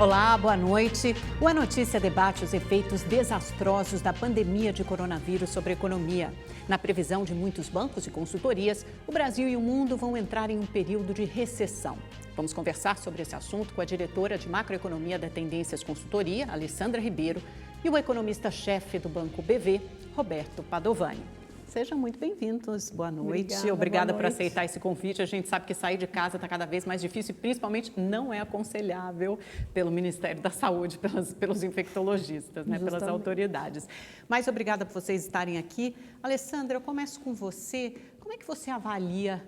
Olá, boa noite. O A Notícia debate os efeitos desastrosos da pandemia de coronavírus sobre a economia. Na previsão de muitos bancos e consultorias, o Brasil e o mundo vão entrar em um período de recessão. Vamos conversar sobre esse assunto com a diretora de macroeconomia da Tendências Consultoria, Alessandra Ribeiro, e o economista-chefe do Banco BV, Roberto Padovani. Sejam muito bem-vindos. Boa noite. Obrigada por aceitar esse convite. A gente sabe que sair de casa está cada vez mais difícil e, principalmente, não é aconselhável pelo Ministério da Saúde, pelos infectologistas, né, pelas autoridades. Mas obrigada por vocês estarem aqui. Alessandra, eu começo com você. Como é que você avalia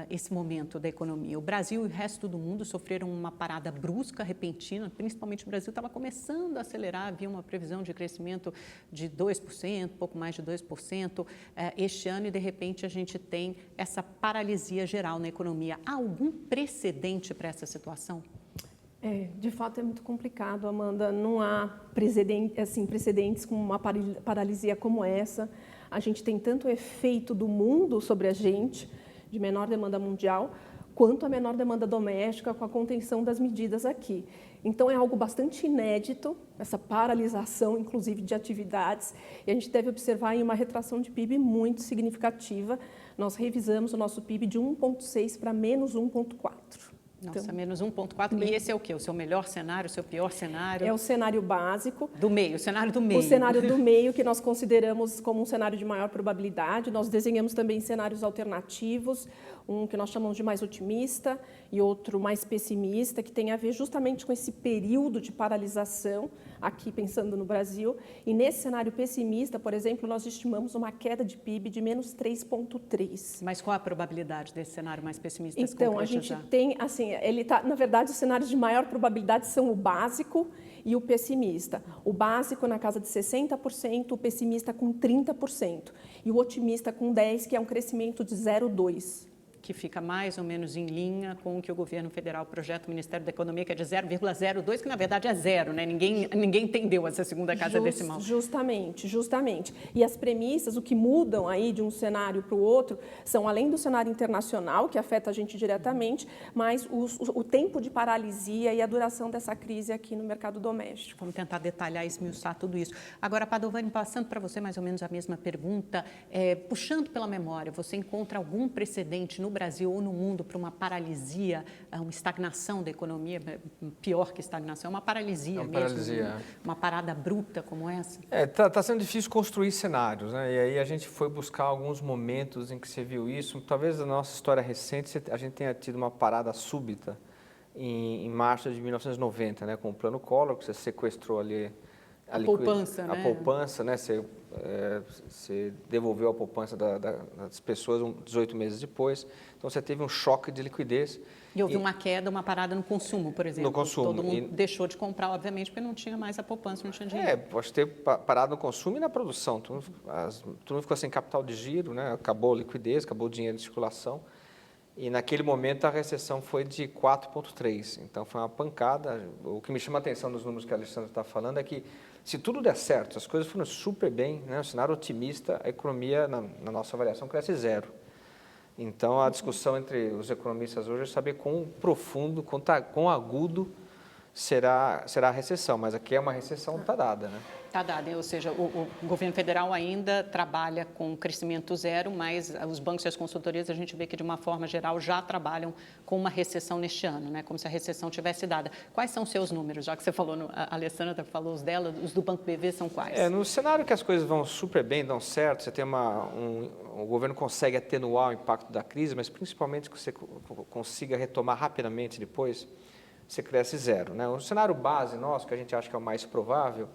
esse momento da economia? O Brasil e o resto do mundo sofreram uma parada brusca, repentina, principalmente o Brasil estava começando a acelerar, havia uma previsão de crescimento de 2%, pouco mais de 2% este ano, e de repente a gente tem essa paralisia geral na economia. Há algum precedente para essa situação? De fato é muito complicado, Amanda. Não há precedentes com uma paralisia como essa. A gente tem tanto o efeito do mundo sobre a gente, de menor demanda mundial, quanto a menor demanda doméstica com a contenção das medidas aqui. Então, é algo bastante inédito, essa paralisação, inclusive, de atividades, e a gente deve observar aí uma retração de PIB muito significativa. Nós revisamos o nosso PIB de 1,6 para menos 1,4. Nossa, então, menos 1,4. E esse é o quê? O seu melhor cenário, o seu pior cenário? É o cenário básico. Do meio, o cenário do meio. O cenário do meio, que nós consideramos como um cenário de maior probabilidade. Nós desenhamos também cenários alternativos, um que nós chamamos de mais otimista e outro mais pessimista, que tem a ver justamente com esse período de paralisação, aqui pensando no Brasil. E nesse cenário pessimista, por exemplo, nós estimamos uma queda de PIB de menos 3,3. Mas qual a probabilidade desse cenário mais pessimista? Então, a gente tem, assim, na verdade, os cenários de maior probabilidade são o básico e o pessimista. O básico na casa de 60%, o pessimista com 30% e o otimista com 10%, que é um crescimento de 0,2%. Que fica mais ou menos em linha com o que o governo federal projeta, o Ministério da Economia, que é de 0,02, que na verdade é zero, né? Ninguém entendeu essa segunda casa decimal. Justamente. E as premissas, o que mudam aí de um cenário para o outro, são além do cenário internacional, que afeta a gente diretamente, mas o tempo de paralisia e a duração dessa crise aqui no mercado doméstico. Vamos tentar detalhar e esmiuçar tudo isso. Agora, Padovani, passando para você mais ou menos a mesma pergunta, puxando pela memória, você encontra algum precedente no Brasil ou no mundo para uma paralisia, uma estagnação da economia, pior que estagnação, uma paralisia mesmo, uma parada bruta como essa? Tá sendo difícil construir cenários, né? E aí a gente foi buscar alguns momentos em que você viu isso. Talvez na nossa história recente a gente tenha tido uma parada súbita em março de 1990, né? Com o Plano Collor, que você sequestrou ali a poupança, né? A poupança, né? Você devolveu a poupança das pessoas 18 meses depois. Então, você teve um choque de liquidez. E houve uma queda, uma parada no consumo, por exemplo. No consumo. Todo mundo deixou de comprar, obviamente, porque não tinha mais a poupança, não tinha dinheiro. Pode ter parado no consumo e na produção. Todo mundo ficou sem capital de giro, né? Acabou a liquidez, acabou o dinheiro em circulação. E, naquele momento, a recessão foi de 4,3%. Então, foi uma pancada. O que me chama a atenção nos números que a Alessandra está falando é que, se tudo der certo, as coisas foram super bem, né? O cenário otimista, a economia, na nossa avaliação, cresce 0%. Então, a discussão entre os economistas hoje é saber quão profundo, quão agudo será a recessão. Mas aqui é uma recessão está dada, né? Está dada, ou seja, o governo federal ainda trabalha com crescimento zero, mas os bancos e as consultorias, a gente vê que, de uma forma geral, já trabalham com uma recessão neste ano, né? Como se a recessão tivesse dada. Quais são os seus números? Já que você falou, a Alessandra falou os dela, os do Banco BV são quais? No cenário que as coisas vão super bem, dão certo, você tem o governo consegue atenuar o impacto da crise, mas principalmente que você consiga retomar rapidamente depois, você cresce 0%, né? O cenário base nosso, que a gente acha que é o mais provável,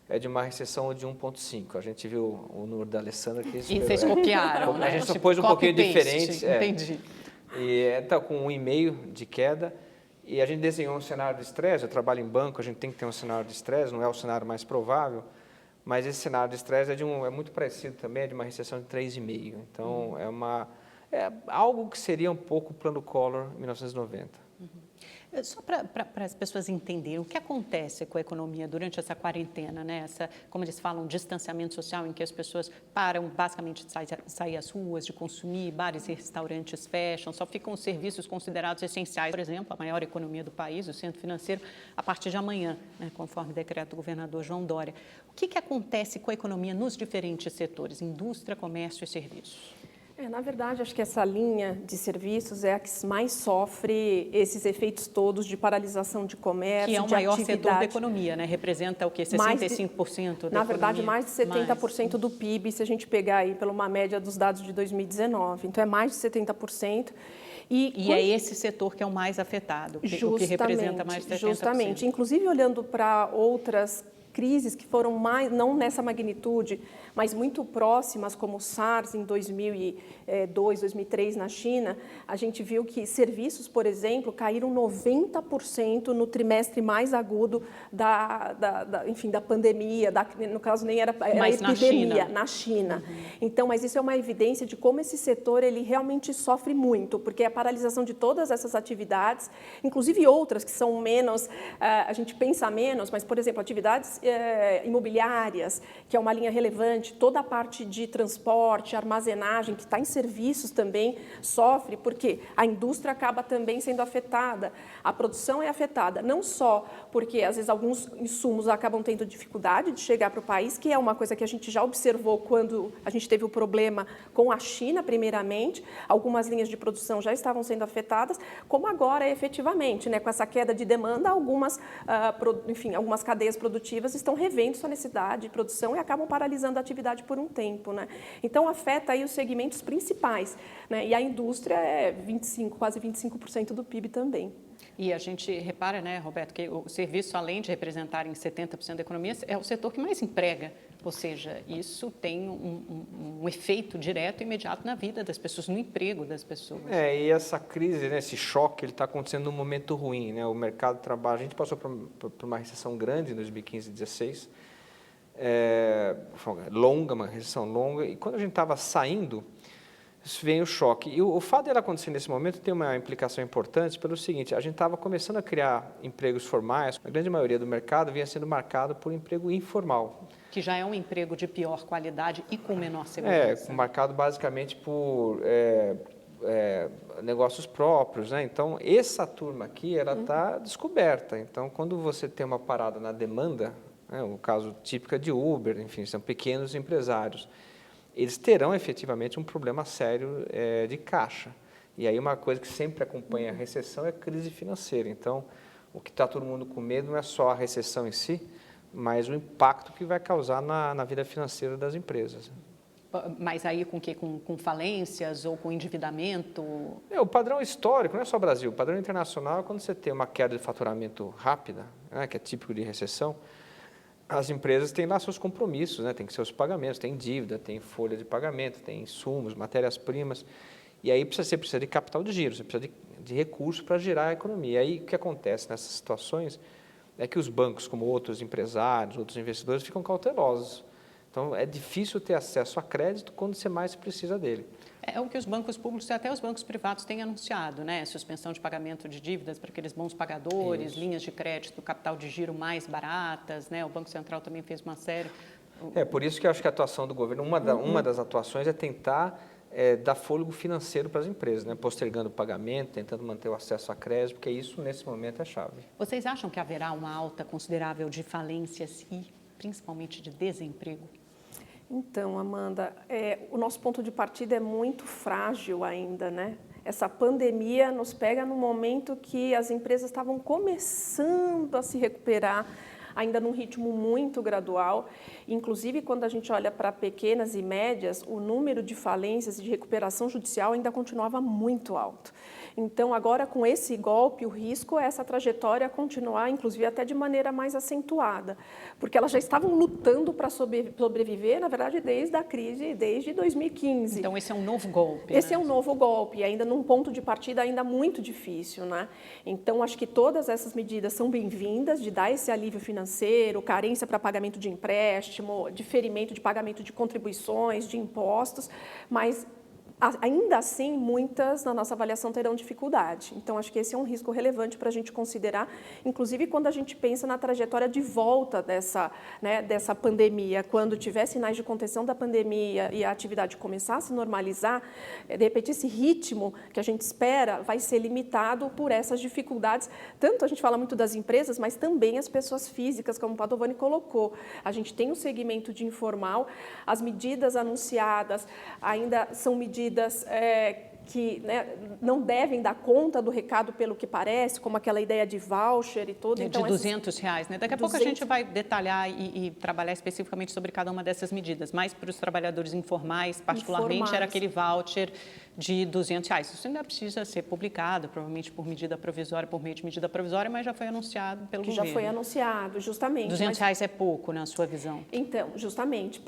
é de uma recessão de 1,5%. A gente viu o número da Alessandra. E vocês copiaram, né? A gente só pôs um pouquinho diferente. Entendi. E está com 1,5% de queda. E a gente desenhou um cenário de estresse. Eu trabalho em banco, a gente tem que ter um cenário de estresse, não é o cenário mais provável. Mas esse cenário de estresse é muito parecido também, é de uma recessão de 3,5%. Então, é algo que seria um pouco o Plano Collor em 1990. Só para as pessoas entenderem, o que acontece com a economia durante essa quarentena, né? Como eles falam, distanciamento social, em que as pessoas param basicamente de sair às ruas, de consumir, bares e restaurantes fecham, só ficam os serviços considerados essenciais. Por exemplo, a maior economia do país, o centro financeiro, a partir de amanhã, né? Conforme decreto do governador João Dória. O que acontece com a economia nos diferentes setores, indústria, comércio e serviços? Na verdade, acho que essa linha de serviços é a que mais sofre esses efeitos todos de paralisação de comércio, que é o de maior atividade. setor da economia, né? Representa o quê? 65% da Na verdade, economia? mais de 70% do PIB, se a gente pegar aí pela uma média dos dados de 2019. Então, é mais de 70%. E é esse setor que é o mais afetado, o que representa mais de 70%. Justamente. Inclusive, olhando para outras crises que foram mais, não nessa magnitude, mas muito próximas, como o SARS em 2002, 2003 na China, a gente viu que serviços, por exemplo, caíram 90% no trimestre mais agudo da pandemia, no caso nem era epidemia, na China. Então, mas isso é uma evidência de como esse setor ele realmente sofre muito, porque a paralisação de todas essas atividades, inclusive outras que são menos, a gente pensa menos, mas, por exemplo, atividades imobiliárias, que é uma linha relevante, toda a parte de transporte, armazenagem, que está em serviços também, sofre, porque a indústria acaba também sendo afetada, a produção é afetada, não só porque, às vezes, alguns insumos acabam tendo dificuldade de chegar para o país, que é uma coisa que a gente já observou quando a gente teve o problema com a China, primeiramente, algumas linhas de produção já estavam sendo afetadas, como agora, efetivamente, né, com essa queda de demanda, algumas cadeias produtivas estão revendo sua necessidade de produção e acabam paralisando a atividade por um tempo, né? Então, afeta aí os segmentos principais, né? E a indústria é quase 25% do PIB também. E a gente repara, né, Roberto, que o serviço, além de representarem 70% da economia, é o setor que mais emprega, ou seja, isso tem um efeito direto e imediato na vida das pessoas, no emprego das pessoas. E essa crise, né, esse choque, ele está acontecendo num momento ruim, né? O mercado de trabalho, a gente passou por uma recessão grande em 2015 e 2016, uma recessão longa, e quando a gente estava saindo, vem o choque. E o fato dela acontecer nesse momento tem uma implicação importante pelo seguinte: a gente estava começando a criar empregos formais, a grande maioria do mercado vinha sendo marcado por emprego informal. Que já é um emprego de pior qualidade e com menor segurança. Marcado basicamente por negócios próprios, né? Então, essa turma aqui, ela está descoberta. Então, quando você tem uma parada na demanda, né, o caso típico de Uber, enfim, são pequenos empresários, eles terão efetivamente um problema sério de caixa. E aí uma coisa que sempre acompanha a recessão é a crise financeira. Então, o que está todo mundo com medo não é só a recessão em si, mas o impacto que vai causar na vida financeira das empresas. Mas aí com o quê? Com falências ou com endividamento? O padrão histórico, não é só Brasil, o padrão internacional é quando você tem uma queda de faturamento rápida, né, que é típico de recessão, as empresas têm lá seus compromissos, né? Tem seus pagamentos, tem dívida, tem folha de pagamento, tem insumos, matérias-primas, e aí você precisa de capital de giro, você precisa de recursos para girar a economia. E aí o que acontece nessas situações é que os bancos, como outros empresários, outros investidores, ficam cautelosos. Então, é difícil ter acesso a crédito quando você mais precisa dele. É o que os bancos públicos e até os bancos privados têm anunciado, né? Suspensão de pagamento de dívidas para aqueles bons pagadores, linhas de crédito, capital de giro mais baratas, né? O Banco Central também fez uma série. Por isso que eu acho que a atuação do governo, uma das atuações é tentar dar fôlego financeiro para as empresas, né? Postergando o pagamento, tentando manter o acesso a crédito, porque isso, nesse momento, é chave. Vocês acham que haverá uma alta considerável de falências e, principalmente, de desemprego? Então, Amanda, o nosso ponto de partida é muito frágil ainda, né? Essa pandemia nos pega no momento que as empresas estavam começando a se recuperar, ainda num ritmo muito gradual. Inclusive, quando a gente olha para pequenas e médias, o número de falências e de recuperação judicial ainda continuava muito alto. Então, agora, com esse golpe, o risco é essa trajetória continuar, inclusive até de maneira mais acentuada, porque elas já estavam lutando para sobreviver, na verdade, desde a crise, desde 2015. Então, esse é um novo golpe. Esse é um novo golpe, ainda num ponto de partida ainda muito difícil, né? Então, acho que todas essas medidas são bem-vindas, de dar esse alívio financeiro, carência para pagamento de empréstimo, diferimento de pagamento de contribuições, de impostos, mas ainda assim, muitas na nossa avaliação terão dificuldade. Então, acho que esse é um risco relevante para a gente considerar, inclusive quando a gente pensa na trajetória de volta dessa pandemia. Quando tiver sinais de contenção da pandemia e a atividade começar a se normalizar, de repente esse ritmo que a gente espera vai ser limitado por essas dificuldades. Tanto a gente fala muito das empresas, mas também as pessoas físicas, como o Padovani colocou. A gente tem um segmento de informal, as medidas anunciadas ainda são medidas que não devem dar conta do recado pelo que parece, como aquela ideia de voucher e tudo. Então, de R$200, né? Daqui a pouco a gente vai detalhar e trabalhar especificamente sobre cada uma dessas medidas, mas para os trabalhadores informais, particularmente, era aquele voucher de R$200. Isso ainda precisa ser publicado, provavelmente por medida provisória, por meio de medida provisória, mas já foi anunciado pelo governo. Já foi anunciado, justamente. R$200 é pouco, na sua visão? Então, justamente,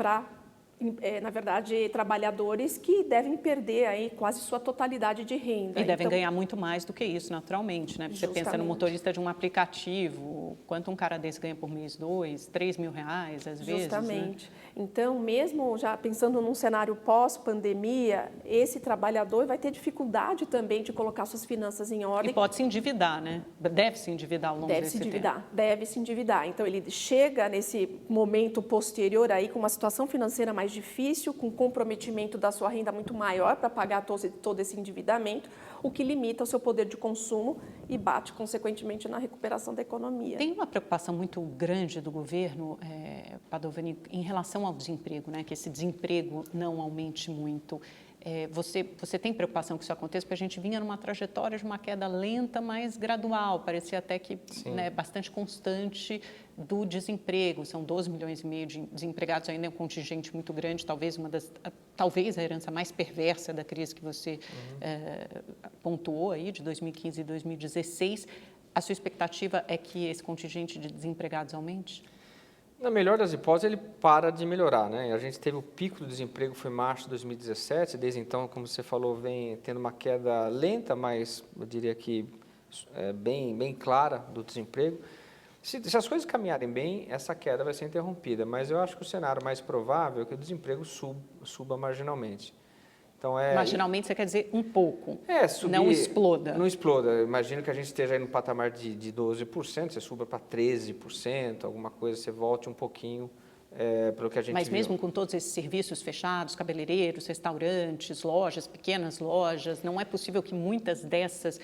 na verdade, trabalhadores que devem perder aí quase sua totalidade de renda. E devem ganhar muito mais do que isso, naturalmente, né? Você pensa no motorista de um aplicativo, quanto um cara desse ganha por mês? R$2.000, R$3.000, às vezes. Justamente. Né? Então, mesmo já pensando num cenário pós-pandemia, esse trabalhador vai ter dificuldade também de colocar suas finanças em ordem. E pode se endividar, né? Deve se endividar ao longo desse tempo. Deve se endividar. Então, ele chega nesse momento posterior aí com uma situação financeira mais difícil, com comprometimento da sua renda muito maior para pagar todo esse endividamento, o que limita o seu poder de consumo e bate, consequentemente, na recuperação da economia. Tem uma preocupação muito grande do governo, Padovani, em relação ao desemprego, né? Que esse desemprego não aumente muito. Você tem preocupação que isso aconteça? Porque a gente vinha numa trajetória de uma queda lenta, mas gradual, parecia até que bastante constante do desemprego. São 12 milhões e meio de desempregados, ainda é um contingente muito grande, talvez a herança mais perversa da crise que você pontuou aí, de 2015 e 2016. A sua expectativa é que esse contingente de desempregados aumente? Na melhor das hipóteses, ele para de melhorar, né? A gente teve o pico do desemprego, foi em março de 2017, desde então, como você falou, vem tendo uma queda lenta, mas eu diria que bem clara do desemprego. Se as coisas caminharem bem, essa queda vai ser interrompida, mas eu acho que o cenário mais provável é que o desemprego suba marginalmente. Então, marginalmente, você quer dizer um pouco, subir, não exploda. Não exploda. Imagino que a gente esteja aí no patamar de 12%, você suba para 13%, alguma coisa, você volte um pouquinho pelo que a gente Mas viu. mesmo com todos esses serviços fechados, cabeleireiros, restaurantes, lojas, pequenas lojas, não é possível que muitas desses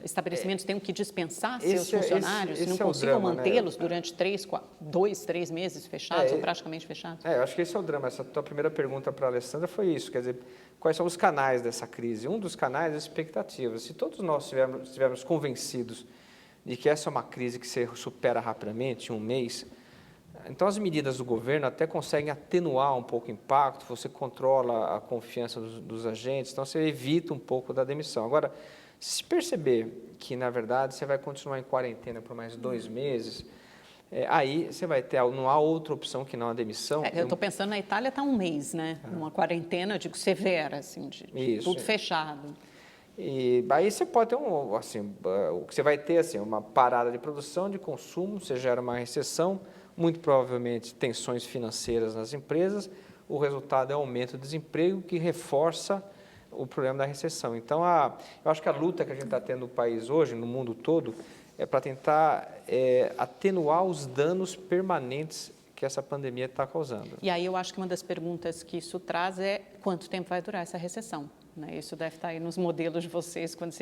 estabelecimentos tenham que dispensar seus funcionários, não consigam mantê-los durante 2, 3 meses fechados ou praticamente fechados? Eu acho que esse é o drama. Essa tua primeira pergunta para a Alessandra foi isso, quer dizer, quais são os canais dessa crise? Um dos canais é a expectativa. Se todos nós estivermos convencidos de que essa é uma crise que se supera rapidamente, em um mês, então as medidas do governo até conseguem atenuar um pouco o impacto, você controla a confiança dos agentes, então você evita um pouco da demissão. Agora, se perceber que, na verdade, você vai continuar em quarentena por mais 2 meses, aí você vai ter, não há outra opção que não a demissão. Eu estou pensando, na Itália está 1 mês, né? Numa quarentena, digo, severa, assim, de tudo fechado. E aí você pode ter o que você vai ter, assim, uma parada de produção, de consumo, você gera uma recessão, muito provavelmente tensões financeiras nas empresas, o resultado é aumento do desemprego, que reforça o problema da recessão. Então, eu acho que a luta que a gente está tendo no país hoje, no mundo todo, é para tentar atenuar os danos permanentes que essa pandemia está causando. E aí eu acho que uma das perguntas que isso traz é quanto tempo vai durar essa recessão? Isso deve estar aí nos modelos de vocês, quando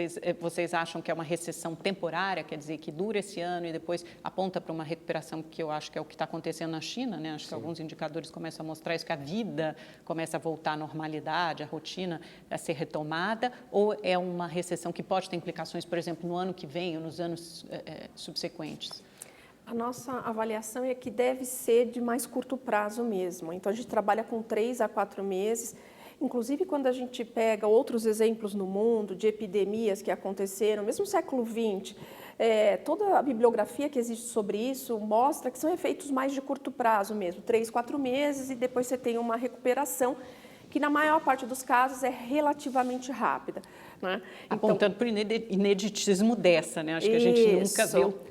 vocês acham que é uma recessão temporária, quer dizer, que dura esse ano e depois aponta para uma recuperação, que eu acho que é o que está acontecendo na China, né? Acho que alguns indicadores começam a mostrar isso, que a vida começa a voltar à normalidade, a rotina a ser retomada, ou é uma recessão que pode ter implicações, por exemplo, no ano que vem ou nos anos subsequentes? A nossa avaliação é que deve ser de mais curto prazo mesmo. Então, a gente trabalha com 3 a 4 meses. Inclusive, quando a gente pega outros exemplos no mundo de epidemias que aconteceram, mesmo no século XX, toda a bibliografia que existe sobre isso mostra que são efeitos mais de curto prazo mesmo, 3, 4 meses, e depois você tem uma recuperação que, na maior parte dos casos, é relativamente rápida. Né? Apontando para o ineditismo dessa, né? Acho que a gente nunca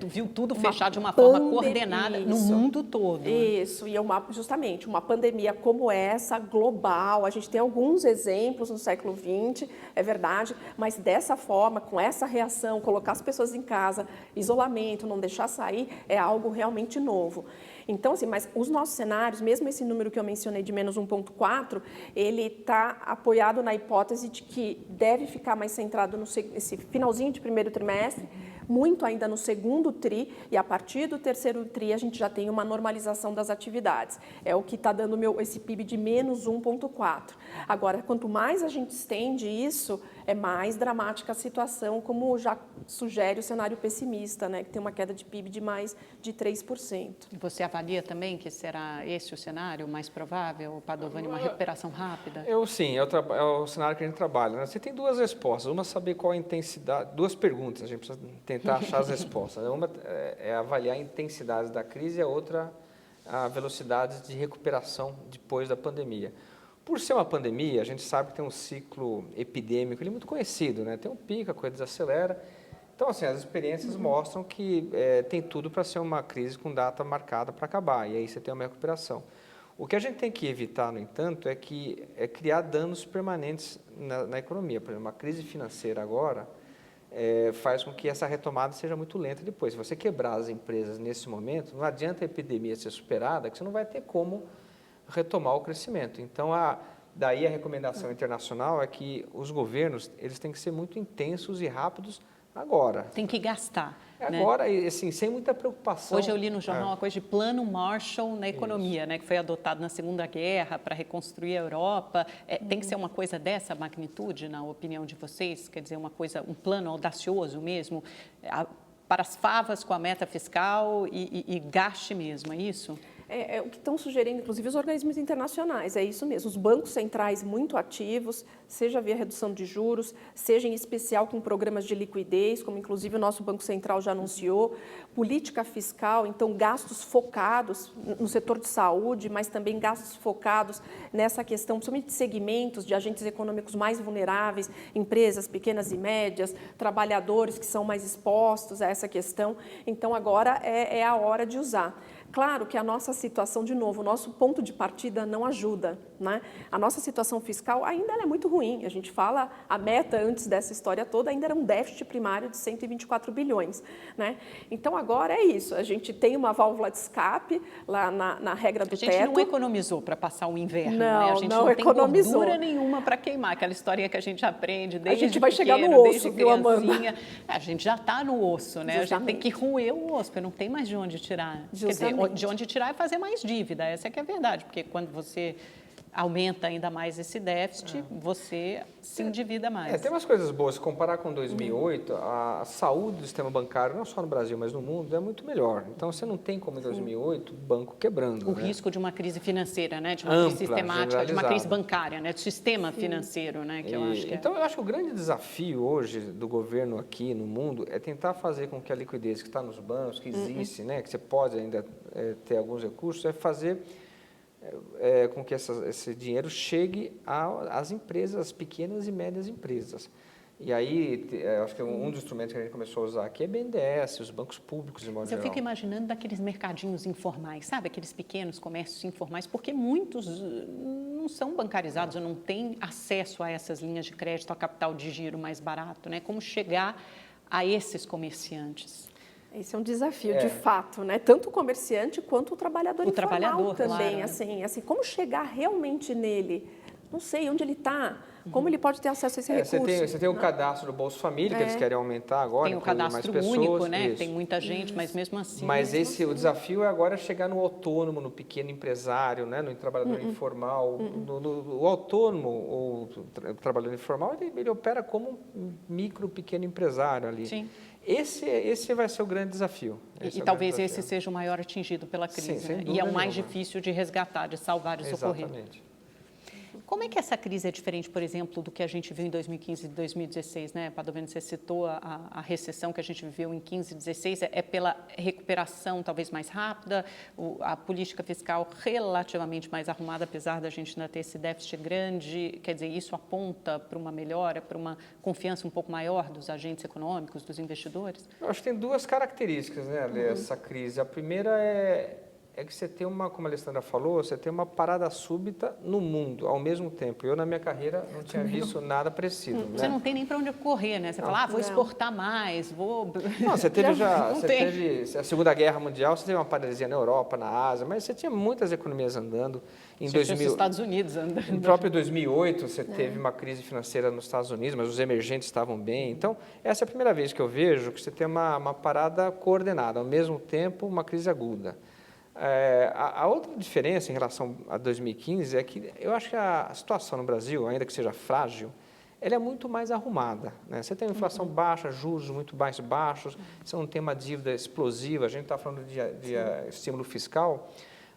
viu tudo fechar de uma forma coordenada no mundo todo. Isso, e justamente uma pandemia como essa, global, a gente tem alguns exemplos no século XX, é verdade, mas dessa forma, com essa reação, colocar as pessoas em casa, isolamento, não deixar sair, é algo realmente novo. Então, assim, mas os nossos cenários, mesmo esse número que eu mencionei de menos 1,4, ele está apoiado na hipótese de que deve ficar mais centrado nesse finalzinho de primeiro trimestre, muito ainda no segundo TRI, e a partir do terceiro TRI a gente já tem uma normalização das atividades. É o que está dando esse PIB de menos 1,4. Agora, quanto mais a gente estende isso, é mais dramática a situação, como já sugere o cenário pessimista, né, que tem uma queda de PIB de mais de 3%. E você avalia também que será esse o cenário mais provável, Padovani, uma recuperação rápida? Sim, é o cenário que a gente trabalha, né? Você tem duas respostas, uma saber qual a intensidade, duas perguntas, a gente precisa tentar achar as respostas. Uma é avaliar a intensidade da crise e a outra a velocidade de recuperação depois da pandemia. Por ser uma pandemia, a gente sabe que tem um ciclo epidêmico, ele é muito conhecido, né? Tem um pico, a coisa desacelera. Então, assim, as experiências mostram que tem tudo para ser uma crise com data marcada para acabar, e aí você tem uma recuperação. O que a gente tem que evitar, no entanto, é criar danos permanentes na economia. Por exemplo, uma crise financeira agora faz com que essa retomada seja muito lenta depois. Se você quebrar as empresas nesse momento, não adianta a epidemia ser superada, que você não vai ter como retomar o crescimento. Então, daí a recomendação internacional é que os governos eles têm que ser muito intensos e rápidos agora. Tem que gastar. Agora, né? Assim, sem muita preocupação. Hoje eu li no jornal uma coisa de plano Marshall na economia, né, que foi adotado na Segunda Guerra para reconstruir a Europa. Tem que ser uma coisa dessa magnitude, na opinião de vocês? Quer dizer, um plano audacioso mesmo, para as favas com a meta fiscal e gaste mesmo, é isso? É o que estão sugerindo, inclusive, os organismos internacionais, é isso mesmo. Os bancos centrais muito ativos, seja via redução de juros, seja em especial com programas de liquidez, como inclusive o nosso Banco Central já anunciou, política fiscal, então gastos focados no setor de saúde, mas também gastos focados nessa questão, principalmente de segmentos de agentes econômicos mais vulneráveis, empresas pequenas e médias, trabalhadores que são mais expostos a essa questão. Então, agora é a hora de usar. Claro que a nossa situação, de novo, o nosso ponto de partida não ajuda, né? A nossa situação fiscal ainda é muito ruim. A gente fala, a meta antes dessa história toda ainda era um déficit primário de 124 bilhões, né? Então, agora é isso. A gente tem uma válvula de escape lá na regra do teto. A gente não economizou para passar o inverno, não, né? A gente não tem gordura nenhuma para queimar. Aquela historinha que a gente aprende desde a gente vai pequeno, chegar no osso, desde viu, criancinha. A gente já está no osso, né? Justamente. A gente tem que roer o osso, porque não tem mais de onde tirar. Justamente. Quer dizer, de onde tirar é fazer mais dívida, essa é que é a verdade, porque quando você aumenta ainda mais esse déficit, você se endivida mais. Tem umas coisas boas, se comparar com 2008, a saúde do sistema bancário, não só no Brasil, mas no mundo, é muito melhor. Então, você não tem como em 2008 o banco quebrando. O risco de uma crise financeira, né? De uma crise sistemática, de uma crise bancária, né? Do sistema financeiro, né? Que eu acho que Então, eu acho que o grande desafio hoje do governo aqui no mundo é tentar fazer com que a liquidez que está nos bancos, que existe, né? Que você pode ainda ter alguns recursos, é fazer com que esse dinheiro chegue às empresas, às pequenas e médias empresas. E aí, acho que um dos instrumentos que a gente começou a usar aqui é BNDES, os bancos públicos, de modo geral. Eu fico imaginando daqueles mercadinhos informais, sabe? Aqueles pequenos comércios informais, porque muitos não são bancarizados ou não têm acesso a essas linhas de crédito, a capital de giro mais barato, né? Como chegar a esses comerciantes? Esse é um desafio, de fato, né? Tanto o comerciante quanto o trabalhador informal também. Claro. Assim, como chegar realmente nele? Não sei onde ele está, como ele pode ter acesso a esse recurso. Você tem o cadastro do Bolsa Família, que eles querem aumentar agora. Tem o cadastro único, né? Tem muita gente, mas mesmo assim... Mas o desafio é agora chegar no autônomo, no pequeno empresário, né? No trabalhador informal. O autônomo ou o trabalhador informal, ele opera como um micro, pequeno empresário ali. Sim. Esse vai ser o grande desafio. E talvez esse seja o maior atingido pela crise. Sim, né? E é o mais difícil de resgatar, de salvar, de socorrer. Exatamente. Como é que essa crise é diferente, por exemplo, do que a gente viu em 2015 e 2016, né? Padovani, você citou a recessão que a gente viveu em 15 e 16, é pela recuperação talvez mais rápida, a política fiscal relativamente mais arrumada, apesar da gente ainda ter esse déficit grande, quer dizer, isso aponta para uma melhora, para uma confiança um pouco maior dos agentes econômicos, dos investidores? Eu acho que tem duas características, né, dessa crise. A primeira é que você tem como a Alessandra falou, você tem uma parada súbita no mundo ao mesmo tempo. Eu, na minha carreira, não tinha visto nada parecido. Você não tem nem para onde correr, né? Você fala, vou exportar mais, vou... Não, você teve teve a Segunda Guerra Mundial, você teve uma paralisia na Europa, na Ásia, mas você tinha muitas economias andando. Em 2000, os Estados Unidos andando. No próprio 2008, você teve uma crise financeira nos Estados Unidos, mas os emergentes estavam bem. Então, essa é a primeira vez que eu vejo que você tem uma parada coordenada, ao mesmo tempo uma crise aguda. A outra diferença em relação a 2015 é que eu acho que a situação no Brasil, ainda que seja frágil, ela é muito mais arrumada, né? Você tem uma inflação baixa, juros muito mais baixos, você não tem uma dívida explosiva, a gente está falando de estímulo fiscal,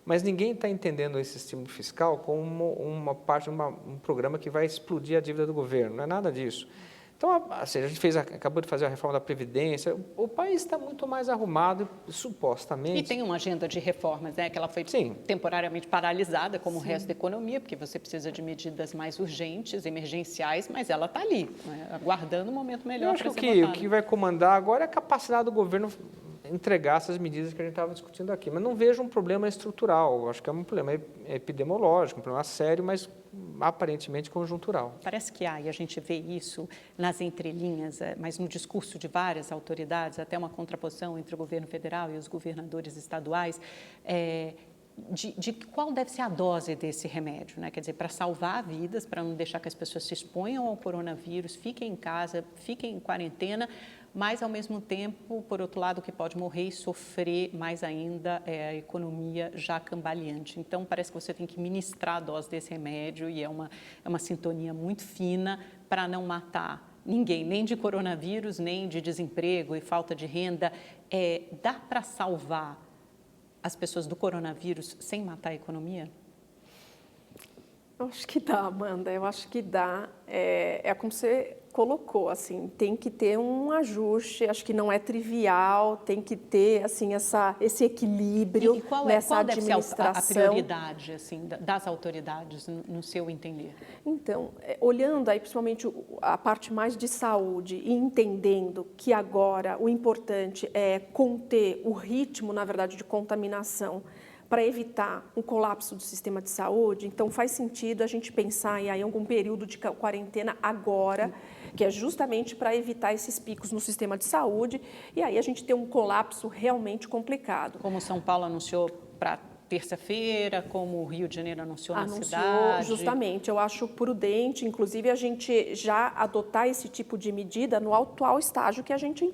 mas ninguém está entendendo esse estímulo fiscal como uma parte de um programa que vai explodir a dívida do governo, não é nada disso. Então, assim, a gente acabou de fazer a reforma da Previdência, o país está muito mais arrumado, supostamente. E tem uma agenda de reformas, né, que ela foi temporariamente paralisada, como o resto da economia, porque você precisa de medidas mais urgentes, emergenciais, mas ela está ali, né, aguardando um momento melhor para ser votada. Eu acho que o que vai comandar agora é a capacidade do governo entregar essas medidas que a gente estava discutindo aqui. Mas não vejo um problema estrutural, acho que é um problema epidemiológico, um problema sério, mas aparentemente conjuntural. Parece que há, e a gente vê isso nas entrelinhas, mas no discurso de várias autoridades, até uma contraposição entre o governo federal e os governadores estaduais, de qual deve ser a dose desse remédio, né? Quer dizer, para salvar vidas, para não deixar que as pessoas se exponham ao coronavírus, fiquem em casa, fiquem em quarentena, mas, ao mesmo tempo, por outro lado, o que pode morrer e sofrer mais ainda é a economia já cambaleante. Então, parece que você tem que ministrar a dose desse remédio e é uma sintonia muito fina para não matar ninguém, nem de coronavírus, nem de desemprego e falta de renda. Dá para salvar as pessoas do coronavírus sem matar a economia? Eu acho que dá, Amanda, eu acho que dá. É como você colocou, assim, tem que ter um ajuste, acho que não é trivial, tem que ter, assim, esse equilíbrio nessa administração. Qual deve ser a prioridade, assim, das autoridades, no seu entender? Então, olhando aí principalmente a parte mais de saúde e entendendo que agora o importante é conter o ritmo, na verdade, de contaminação, para evitar um colapso do sistema de saúde, então faz sentido a gente pensar em algum período de quarentena agora, que é justamente para evitar esses picos no sistema de saúde, e aí a gente tem um colapso realmente complicado. Como São Paulo anunciou para terça-feira, como o Rio de Janeiro anunciou na cidade. Justamente, eu acho prudente, inclusive, a gente já adotar esse tipo de medida no atual estágio que a gente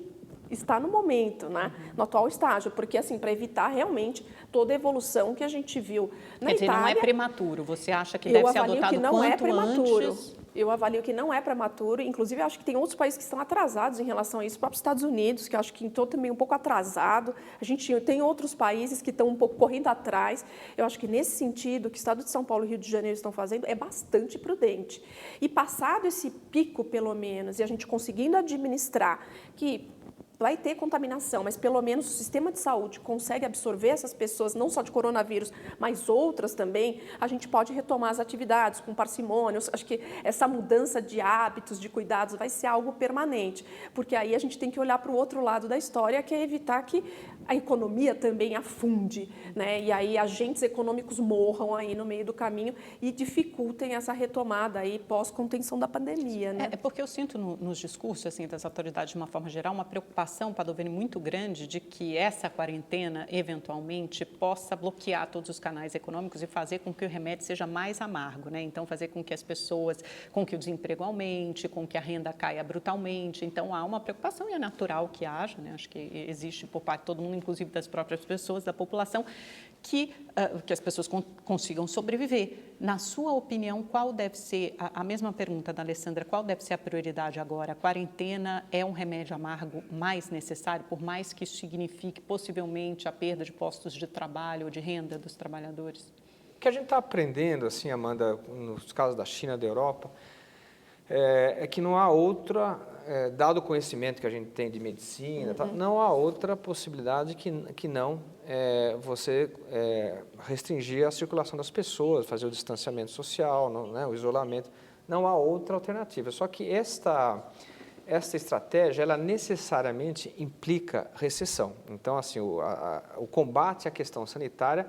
está no momento, né? No atual estágio, porque assim, para evitar realmente toda a evolução que a gente viu na Itália. Quer dizer, não é prematuro, você acha que deve ser adotado quanto antes? Eu avalio que não é prematuro, inclusive acho que tem outros países que estão atrasados em relação a isso, o próprio Estados Unidos, que eu acho que entrou também um pouco atrasado, a gente tem outros países que estão um pouco correndo atrás, eu acho que nesse sentido, o que o Estado de São Paulo e o Rio de Janeiro estão fazendo é bastante prudente. E passado esse pico, pelo menos, e a gente conseguindo administrar, que vai ter contaminação, mas pelo menos o sistema de saúde consegue absorver essas pessoas, não só de coronavírus, mas outras também, a gente pode retomar as atividades com parcimônia. Acho que essa mudança de hábitos, de cuidados, vai ser algo permanente, porque aí a gente tem que olhar para o outro lado da história, que é evitar que a economia também afunde, né? E aí agentes econômicos morram aí no meio do caminho e dificultem essa retomada aí pós-contenção da pandemia, né? É porque eu sinto nos discursos assim, das autoridades, de uma forma geral, uma preocupação, Padovani, muito grande de que essa quarentena, eventualmente, possa bloquear todos os canais econômicos e fazer com que o remédio seja mais amargo, né? Então, fazer com que as pessoas, com que o desemprego aumente, com que a renda caia brutalmente. Então, há uma preocupação e é natural que haja, né? Acho que existe por parte de todo mundo, inclusive das próprias pessoas, da população, que as pessoas consigam sobreviver. Na sua opinião, qual deve ser, a mesma pergunta da Alessandra, qual deve ser a prioridade agora? A quarentena é um remédio amargo mais necessário, por mais que isso signifique possivelmente a perda de postos de trabalho ou de renda dos trabalhadores? O que a gente está aprendendo, assim, Amanda, nos casos da China, da Europa, é que não há outra, dado o conhecimento que a gente tem de medicina, não há outra possibilidade que não você restringir a circulação das pessoas, fazer o distanciamento social, né, o isolamento. Não há outra alternativa. Só que esta estratégia, ela necessariamente implica recessão. Então, assim, o combate à questão sanitária,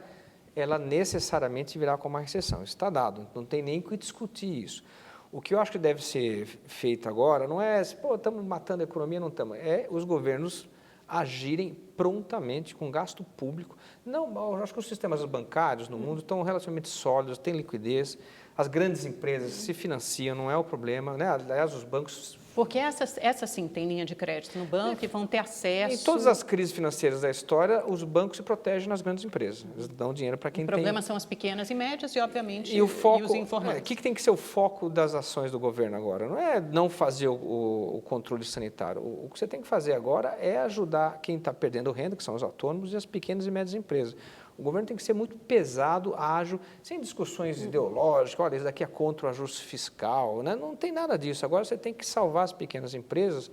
ela necessariamente virá com uma recessão. Isso está dado, não tem nem que discutir isso. O que eu acho que deve ser feito agora não é, estamos matando a economia, não estamos. É os governos agirem prontamente com gasto público. Não, eu acho que os sistemas bancários no mundo estão relativamente sólidos, têm liquidez, as grandes empresas se financiam, não é o problema, né? Aliás, os bancos... Porque essas sim têm linha de crédito no banco e vão ter acesso... Em todas as crises financeiras da história, os bancos se protegem nas grandes empresas. Eles dão dinheiro para quem tem... O problema são as pequenas e médias e, obviamente, e os informantes. O que tem que ser o foco das ações do governo agora? Não é não fazer o controle sanitário. O que você tem que fazer agora é ajudar quem está perdendo renda, que são os autônomos e as pequenas e médias empresas. O governo tem que ser muito pesado, ágil, sem discussões ideológicas, olha, isso daqui é contra o ajuste fiscal, né? Não tem nada disso. Agora você tem que salvar as pequenas empresas,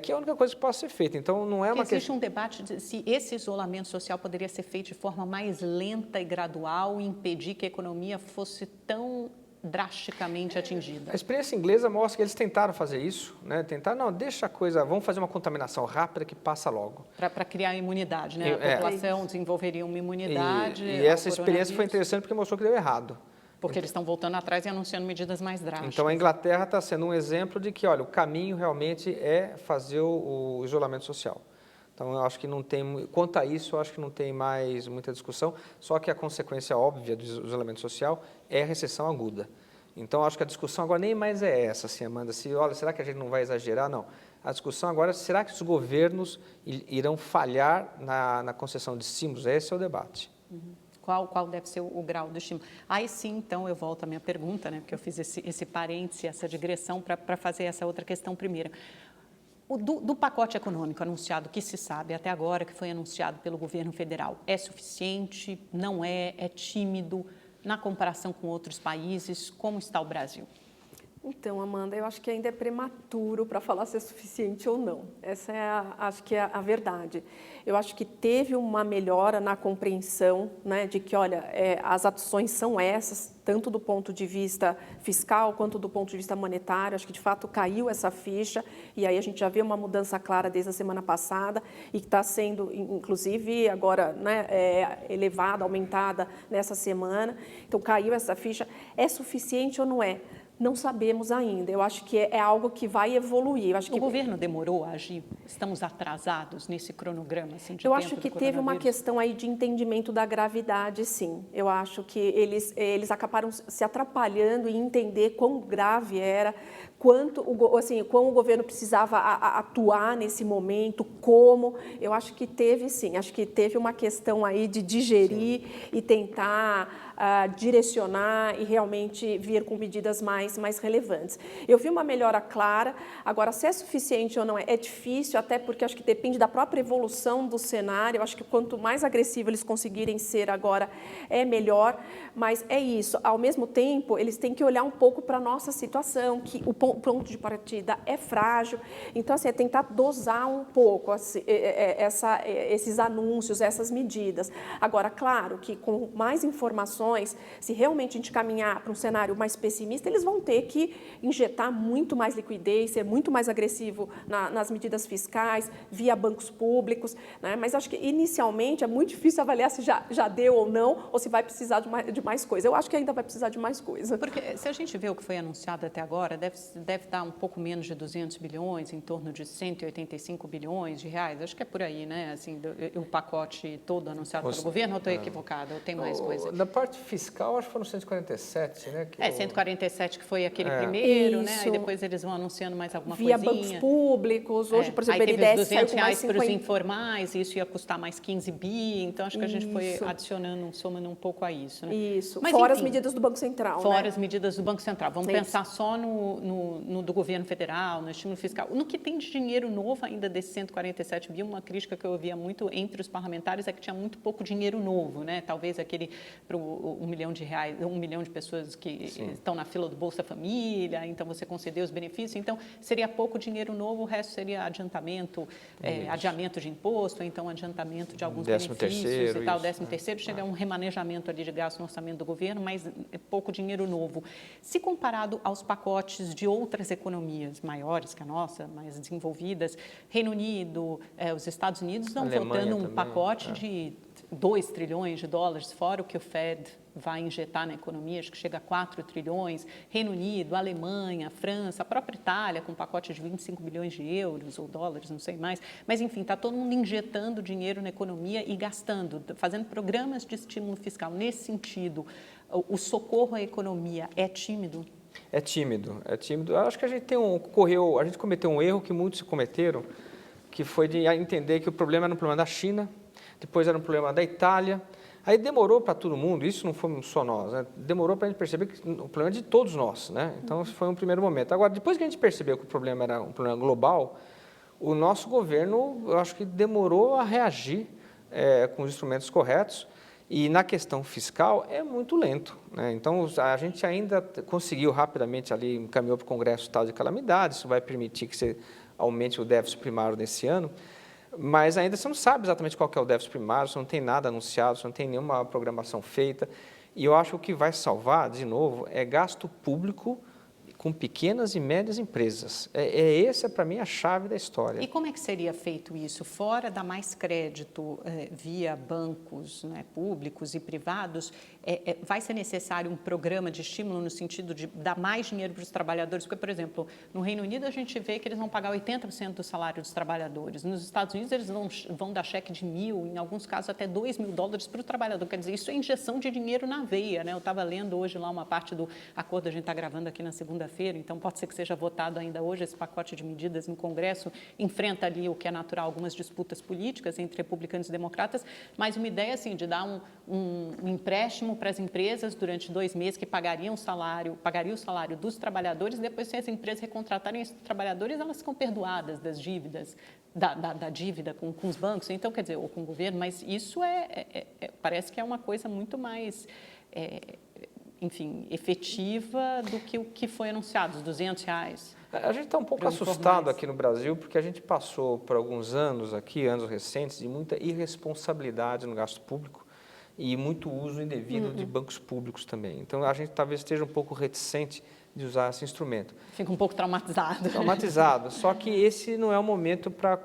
que é a única coisa que pode ser feita. Então, não é uma questão... Existe um debate de se esse isolamento social poderia ser feito de forma mais lenta e gradual e impedir que a economia fosse tão drasticamente atingida. A experiência inglesa mostra que eles tentaram fazer isso, né? Não, deixa a coisa, vamos fazer uma contaminação rápida que passa logo. Para criar imunidade, né? A população desenvolveria uma imunidade. E essa experiência foi interessante porque mostrou que deu errado. Porque eles estão voltando atrás e anunciando medidas mais drásticas. Então, a Inglaterra está sendo um exemplo de que, olha, o caminho realmente é fazer o isolamento social. Então, eu acho que não tem, quanto a isso, eu acho que não tem mais muita discussão, só que a consequência óbvia do isolamento social é a recessão aguda. Então, eu acho que a discussão agora nem mais é essa, assim, Amanda, olha, será que a gente não vai exagerar? Não. A discussão agora é, será que os governos irão falhar na concessão de estímulos? Esse é o debate. Qual deve ser o grau do estímulo? Aí sim, então, eu volto à minha pergunta, né, porque eu fiz esse parêntese, essa digressão para fazer essa outra questão primeiro. Do pacote econômico anunciado, que se sabe até agora, que foi anunciado pelo governo federal, é suficiente? Não é? É tímido? Na comparação com outros países, como está o Brasil? Então, Amanda, eu acho que ainda é prematuro para falar se é suficiente ou não. Essa acho que é a verdade. Eu acho que teve uma melhora na compreensão, né, de que, olha, as ações são essas, tanto do ponto de vista fiscal quanto do ponto de vista monetário. Acho que, de fato, caiu essa ficha e aí a gente já vê uma mudança clara desde a semana passada e que está sendo, inclusive, agora, né, elevada, aumentada nessa semana. Então, caiu essa ficha. É suficiente ou não é? Não sabemos ainda. Eu acho que é algo que vai evoluir. O governo demorou a agir? Estamos atrasados nesse cronograma? Assim, de eu acho que teve uma questão aí de entendimento da gravidade, sim. Eu acho que eles acabaram se atrapalhando em entender quão grave era, quão o governo precisava atuar nesse momento, como. Eu acho que teve, sim. Acho que teve uma questão aí de digerir e tentar direcionar e realmente vir com medidas mais relevantes. Eu vi uma melhora clara, agora se é suficiente ou não é difícil, até porque acho que depende da própria evolução do cenário. Eu acho que quanto mais agressivo eles conseguirem ser agora, é melhor, mas é isso. Ao mesmo tempo, eles têm que olhar um pouco para a nossa situação, que o ponto de partida é frágil, então assim, é tentar dosar um pouco esses anúncios, essas medidas. Agora, claro que com mais informações, se realmente a gente caminhar para um cenário mais pessimista, eles vão ter que injetar muito mais liquidez, ser muito mais agressivo nas medidas fiscais, via bancos públicos, né? Mas acho que inicialmente é muito difícil avaliar se já deu ou não, ou se vai precisar de mais coisa. Eu acho que ainda vai precisar de mais coisa. Porque se a gente vê o que foi anunciado até agora, deve dar um pouco menos de 200 bilhões, em torno de 185 bilhões de reais. Acho que é por aí, né? Assim, o pacote todo anunciado pelo governo, ou estou equivocada? Ou tem mais coisa? Na parte fiscal, acho que foram 147, né? 147 que foi aquele primeiro, né? Aí depois eles vão anunciando mais alguma coisinha. Via bancos públicos, hoje, por exemplo, aí teve os R$200 mais para os informais, isso ia custar mais 15 bi, então acho que a gente foi adicionando, somando um pouco a isso, né? Isso, mas, fora enfim, as medidas do Banco Central, fora né? as medidas do Banco Central. Vamos pensar só no no do governo federal, no estímulo fiscal. No que tem de dinheiro novo ainda desses 147 bi, uma crítica que eu ouvia muito entre os parlamentares é que tinha muito pouco dinheiro novo, né? Talvez aquele para R$1 milhão, 1 milhão de pessoas que estão na fila do Bolsa Família, então você concedeu os benefícios, então seria pouco dinheiro novo, o resto seria adiantamento, adiamento de imposto, então adiantamento de alguns benefícios e tal, 13º, chega a um remanejamento ali de gasto no orçamento do governo, mas é pouco dinheiro novo. Se comparado aos pacotes de outras economias maiores que a nossa, mais desenvolvidas, Reino Unido, os Estados Unidos estão votando um pacote de 2 trilhões de dólares, fora o que o Fed vai injetar na economia, acho que chega a 4 trilhões, Reino Unido, Alemanha, França, a própria Itália com um pacote de 25 bilhões de euros ou dólares, não sei mais, mas enfim, está todo mundo injetando dinheiro na economia e gastando, fazendo programas de estímulo fiscal. Nesse sentido, o socorro à economia é tímido? É tímido, é tímido. Eu acho que a gente cometeu um erro que muitos cometeram, que foi de entender que o problema era um problema da China, depois era um problema da Itália, aí demorou para todo mundo, isso não foi só nós, né? Demorou para a gente perceber que o problema é de todos nós, né? Então, esse foi um primeiro momento. Agora, depois que a gente percebeu que o problema era um problema global, o nosso governo, eu acho que demorou a reagir com os instrumentos corretos, e na questão fiscal é muito lento, né? Então, a gente ainda conseguiu rapidamente ali, encaminhou para o Congresso o estado de calamidade, isso vai permitir que você aumente o déficit primário nesse ano, mas ainda você não sabe exatamente qual que é o déficit primário, você não tem nada anunciado, você não tem nenhuma programação feita, e eu acho que o que vai salvar, de novo, é gasto público com pequenas e médias empresas. Essa, para mim, a chave da história. E como é que seria feito isso? Fora dar mais crédito via bancos, né, públicos e privados, vai ser necessário um programa de estímulo no sentido de dar mais dinheiro para os trabalhadores? Porque, por exemplo, no Reino Unido a gente vê que eles vão pagar 80% do salário dos trabalhadores. Nos Estados Unidos eles vão dar cheque de $1.000, em alguns casos até $2.000 para o trabalhador. Quer dizer, isso é injeção de dinheiro na veia, né? Eu estava lendo hoje lá uma parte do acordo, a gente está gravando aqui na segunda-feira, então pode ser que seja votado ainda hoje esse pacote de medidas no Congresso, enfrenta ali o que é natural, algumas disputas políticas entre republicanos e democratas, mas uma ideia assim de dar um empréstimo para as empresas durante 2 meses que pagaria o salário dos trabalhadores, e depois se as empresas recontratarem esses trabalhadores, elas ficam perdoadas das dívidas, da dívida com os bancos, então quer dizer, ou com o governo, mas isso parece que é uma coisa muito mais enfim, efetiva do que o que foi anunciado, os R$200. A gente está um pouco assustado aqui no Brasil, porque a gente passou por alguns anos aqui, anos recentes, de muita irresponsabilidade no gasto público e muito uso indevido de bancos públicos também. Então, a gente talvez esteja um pouco reticente de usar esse instrumento. Fica um pouco traumatizado. Traumatizado, só que esse não é o momento para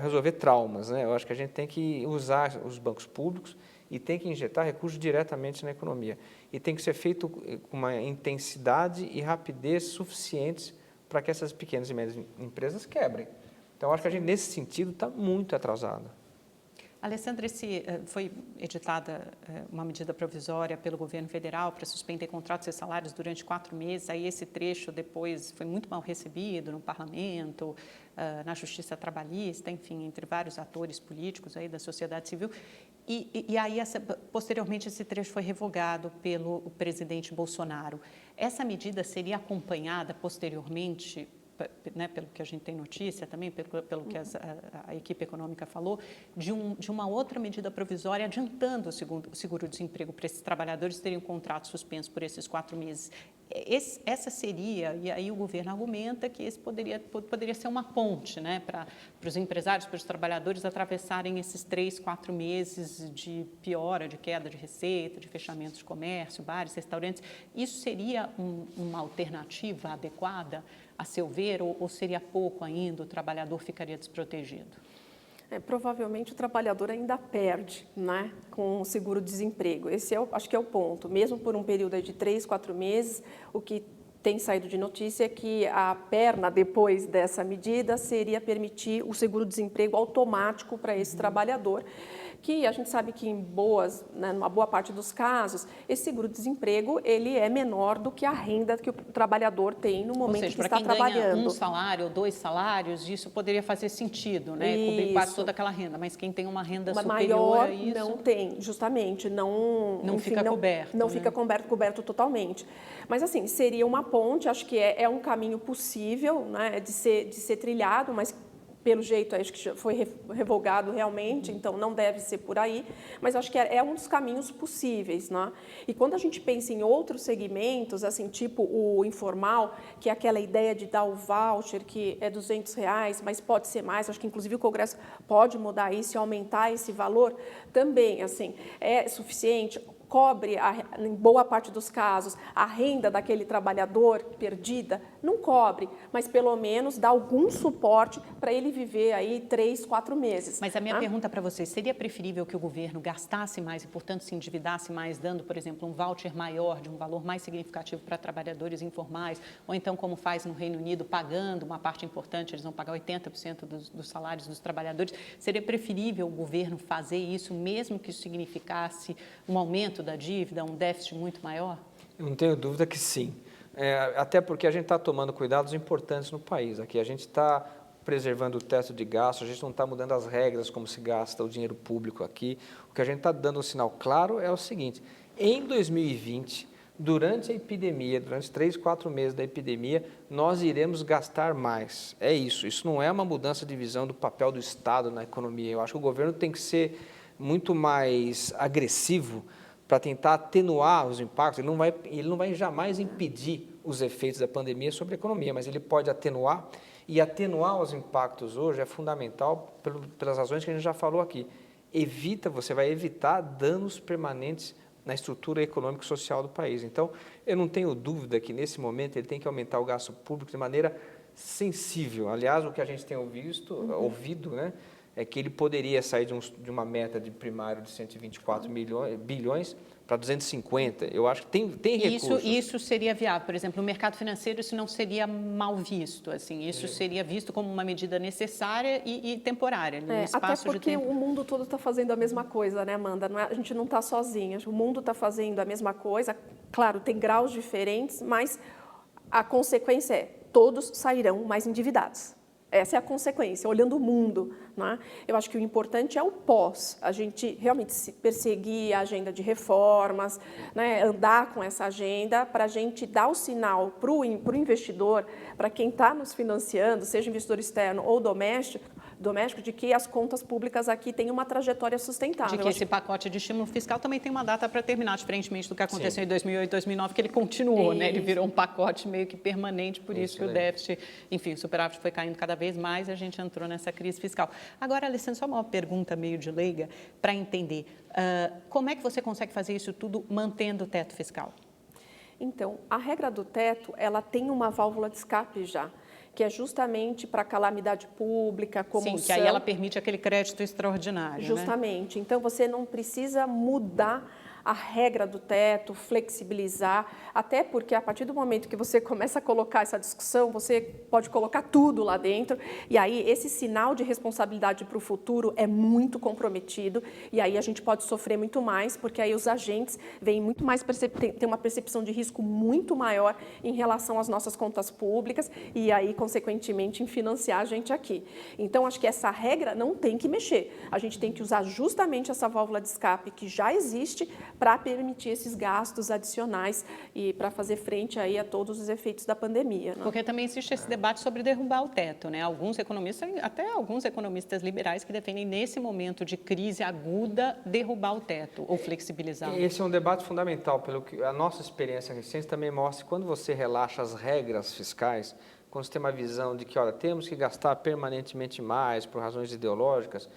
resolver traumas, né? Eu acho que a gente tem que usar os bancos públicos e tem que injetar recursos diretamente na economia. E tem que ser feito com uma intensidade e rapidez suficientes para que essas pequenas e médias empresas quebrem. Então, acho que a gente, nesse sentido, está muito atrasado. Alessandra, foi editada uma medida provisória pelo governo federal para suspender contratos e salários durante 4 meses. Aí esse trecho depois foi muito mal recebido no parlamento, na justiça trabalhista, enfim, entre vários atores políticos aí da sociedade civil. E aí, posteriormente, esse trecho foi revogado pelo presidente Bolsonaro. Essa medida seria acompanhada posteriormente, né, pelo que a gente tem notícia também, pelo que a equipe econômica falou, de uma outra medida provisória adiantando o seguro-desemprego para esses trabalhadores terem um contrato suspenso por esses 4 meses. Essa seria, e aí o governo argumenta que esse poderia ser uma ponte, né, para os empresários, para os trabalhadores atravessarem esses 3, 4 meses de piora, de queda de receita, de fechamento de comércio, bares, restaurantes. Isso seria uma alternativa adequada, a seu ver, ou seria pouco ainda, o trabalhador ficaria desprotegido? Provavelmente o trabalhador ainda perde, né, com o seguro-desemprego. Esse acho que é o ponto. Mesmo por um período de 3, 4 meses, o que tem saído de notícia é que a perna, depois dessa medida, seria permitir o seguro-desemprego automático para esse trabalhador, que a gente sabe que numa boa parte dos casos, esse seguro-desemprego ele é menor do que a renda que o trabalhador tem no momento que está trabalhando. Ou seja, para quem ganha um salário ou 2 salários, isso poderia fazer sentido, né? Cobrir quase toda aquela renda, mas quem tem uma renda superior maior a isso... não tem, justamente, não fica coberto. Não né? fica coberto totalmente. Mas, assim, seria uma ponte, acho que é um caminho possível, né, de ser trilhado, mas pelo jeito acho que já foi revogado realmente, então não deve ser por aí, mas acho que é um dos caminhos possíveis, né? E quando a gente pensa em outros segmentos, assim, tipo o informal, que é aquela ideia de dar o voucher, que é R$200, mas pode ser mais, acho que inclusive o Congresso pode mudar isso e aumentar esse valor, também, assim, é suficiente, cobre, em boa parte dos casos, a renda daquele trabalhador perdida? Não cobre, mas pelo menos dá algum suporte para ele viver aí 3, 4 meses. Mas a minha pergunta para vocês, seria preferível que o governo gastasse mais e, portanto, se endividasse mais, dando, por exemplo, um voucher maior, de um valor mais significativo para trabalhadores informais, ou então, como faz no Reino Unido, pagando uma parte importante, eles vão pagar 80% dos salários dos trabalhadores? Seria preferível o governo fazer isso, mesmo que isso significasse um aumento da dívida, um déficit muito maior? Eu não tenho dúvida que sim. Até porque a gente está tomando cuidados importantes no país. Aqui a gente está preservando o teto de gasto, a gente não está mudando as regras como se gasta o dinheiro público aqui. O que a gente está dando um sinal claro é o seguinte: em 2020, durante a epidemia, durante 3, 4 meses da epidemia, nós iremos gastar mais. É isso. Isso não é uma mudança de visão do papel do Estado na economia. Eu acho que o governo tem que ser muito mais agressivo para tentar atenuar os impactos. Ele não vai jamais impedir os efeitos da pandemia sobre a economia, mas ele pode atenuar, e atenuar os impactos hoje é fundamental pelas razões que a gente já falou aqui. Você vai evitar danos permanentes na estrutura econômica e social do país. Então, eu não tenho dúvida que, nesse momento, ele tem que aumentar o gasto público de maneira sensível. Aliás, o que a gente tem ouvido, né, é que ele poderia sair de uma meta de primário de 124 bilhões para 250. Eu acho que tem recursos. Isso seria viável. Por exemplo, no mercado financeiro, isso não seria mal visto. Assim, isso seria visto como uma medida necessária e temporária. No espaço até porque de tempo. O mundo todo está fazendo a mesma coisa, né, Amanda? A gente não está sozinha. O mundo está fazendo a mesma coisa. Claro, tem graus diferentes, mas a consequência é todos sairão mais endividados. Essa é a consequência, olhando o mundo. Né? Eu acho que o importante é o pós, a gente realmente perseguir a agenda de reformas, né? Andar com essa agenda para a gente dar o sinal para o investidor, para quem está nos financiando, seja investidor externo ou doméstico, de que as contas públicas aqui têm uma trajetória sustentável. De que esse pacote de estímulo fiscal também tem uma data para terminar, diferentemente do que aconteceu em 2008, 2009, que ele continuou, né? Ele virou um pacote meio que permanente, por isso que o déficit, enfim, o superávit foi caindo cada vez mais e a gente entrou nessa crise fiscal. Agora, Alessandra, só uma pergunta meio de leiga para entender. Como é que você consegue fazer isso tudo mantendo o teto fiscal? Então, a regra do teto, ela tem uma válvula de escape já, que é justamente para calamidade pública, comoção. Sim, que aí ela permite aquele crédito extraordinário, justamente. Né? Então, você não precisa mudar a regra do teto, flexibilizar, até porque a partir do momento que você começa a colocar essa discussão, você pode colocar tudo lá dentro, e aí esse sinal de responsabilidade para o futuro é muito comprometido, e aí a gente pode sofrer muito mais, porque aí os agentes veem muito mais, tem uma percepção de risco muito maior em relação às nossas contas públicas, e aí, consequentemente, em financiar a gente aqui. Então, acho que essa regra não tem que mexer, a gente tem que usar justamente essa válvula de escape que já existe, para permitir esses gastos adicionais e para fazer frente aí a todos os efeitos da pandemia. Né? Porque também existe esse debate sobre derrubar o teto, né? Alguns economistas, até alguns economistas liberais que defendem nesse momento de crise aguda derrubar o teto ou flexibilizar. Esse é um debate fundamental, pelo que a nossa experiência recente também mostra que quando você relaxa as regras fiscais, quando você tem uma visão de que, olha, temos que gastar permanentemente mais por razões ideológicas,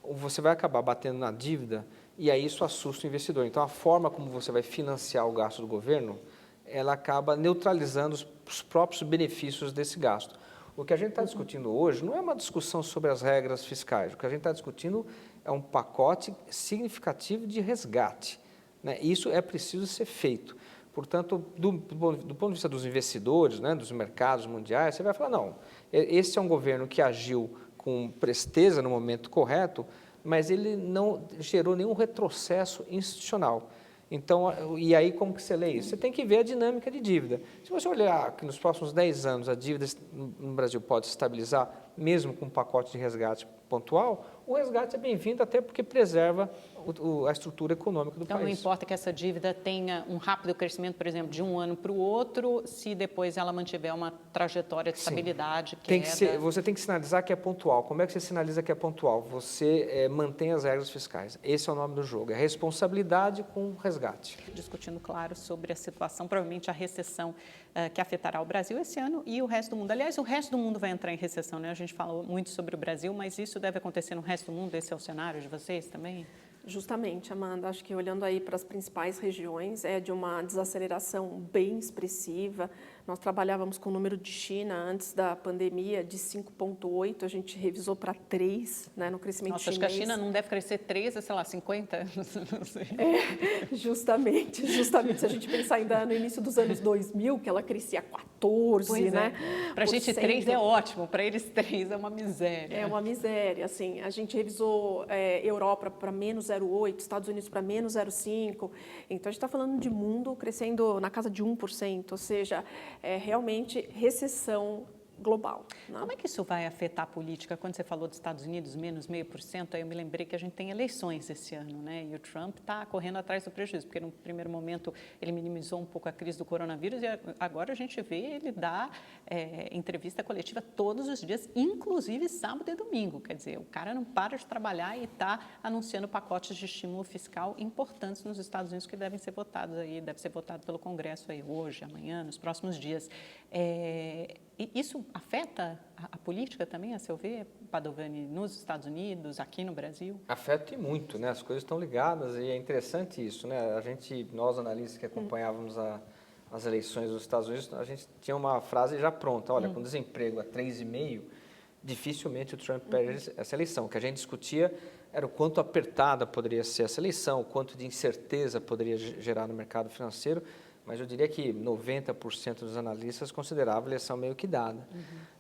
você vai acabar batendo na dívida e aí isso assusta o investidor. Então, a forma como você vai financiar o gasto do governo, ela acaba neutralizando os próprios benefícios desse gasto. O que a gente está discutindo hoje não é uma discussão sobre as regras fiscais, o que a gente está discutindo é um pacote significativo de resgate. Né? Isso é preciso ser feito. Portanto, do ponto de vista dos investidores, né, dos mercados mundiais, você vai falar, não, esse é um governo que agiu com presteza no momento correto, mas ele não gerou nenhum retrocesso institucional. Então, e aí como que você lê isso? Você tem que ver a dinâmica de dívida. Se você olhar que nos próximos 10 anos a dívida no Brasil pode se estabilizar, mesmo com um pacote de resgate pontual, o resgate é bem-vindo até porque preserva a estrutura econômica do país. Então, não importa que essa dívida tenha um rápido crescimento, por exemplo, de um ano para o outro, se depois ela mantiver uma trajetória de estabilidade. Você tem que sinalizar que é pontual. Como é que você sinaliza que é pontual? Você mantém as regras fiscais. Esse é o nome do jogo. É responsabilidade com resgate. Discutindo, claro, sobre a situação, provavelmente a recessão que afetará o Brasil esse ano e o resto do mundo. Aliás, o resto do mundo vai entrar em recessão, né? A gente falou muito sobre o Brasil, mas isso deve acontecer no resto do mundo? Esse é o cenário de vocês também? Justamente, Amanda, acho que olhando aí para as principais regiões, é de uma desaceleração bem expressiva. Nós trabalhávamos com o número de China antes da pandemia de 5,8, a gente revisou para 3, né, no crescimento chinês. Acho que a China não deve crescer 3, sei lá, 50? Não sei. Justamente, se a gente pensar ainda no início dos anos 2000, que ela crescia 14, pois né? Para a gente 3 é ótimo, para eles 3 é uma miséria. É uma miséria, assim, a gente revisou Europa para menos 0,8, Estados Unidos para menos 0,5, então a gente está falando de mundo crescendo na casa de 1%, ou seja, realmente recessão global. Né? Como é que isso vai afetar a política? Quando você falou dos Estados Unidos, menos 0,5%, aí eu me lembrei que a gente tem eleições esse ano, né? E o Trump está correndo atrás do prejuízo, porque no primeiro momento ele minimizou um pouco a crise do coronavírus e agora a gente vê ele dar entrevista coletiva todos os dias, inclusive sábado e domingo. Quer dizer, o cara não para de trabalhar e está anunciando pacotes de estímulo fiscal importantes nos Estados Unidos que devem ser votados aí, deve ser votado pelo Congresso aí hoje, amanhã, nos próximos dias. Isso afeta a política também, a seu ver, Padovani, nos Estados Unidos, aqui no Brasil? Afeta e muito, né? As coisas estão ligadas e é interessante isso, né? Nós analistas que acompanhávamos as eleições dos Estados Unidos, a gente tinha uma frase já pronta, olha, com desemprego a 3,5%, dificilmente o Trump perde essa eleição. O que a gente discutia era o quanto apertada poderia ser essa eleição, o quanto de incerteza poderia gerar no mercado financeiro, mas eu diria que 90% dos analistas consideravam a eleição meio que dada.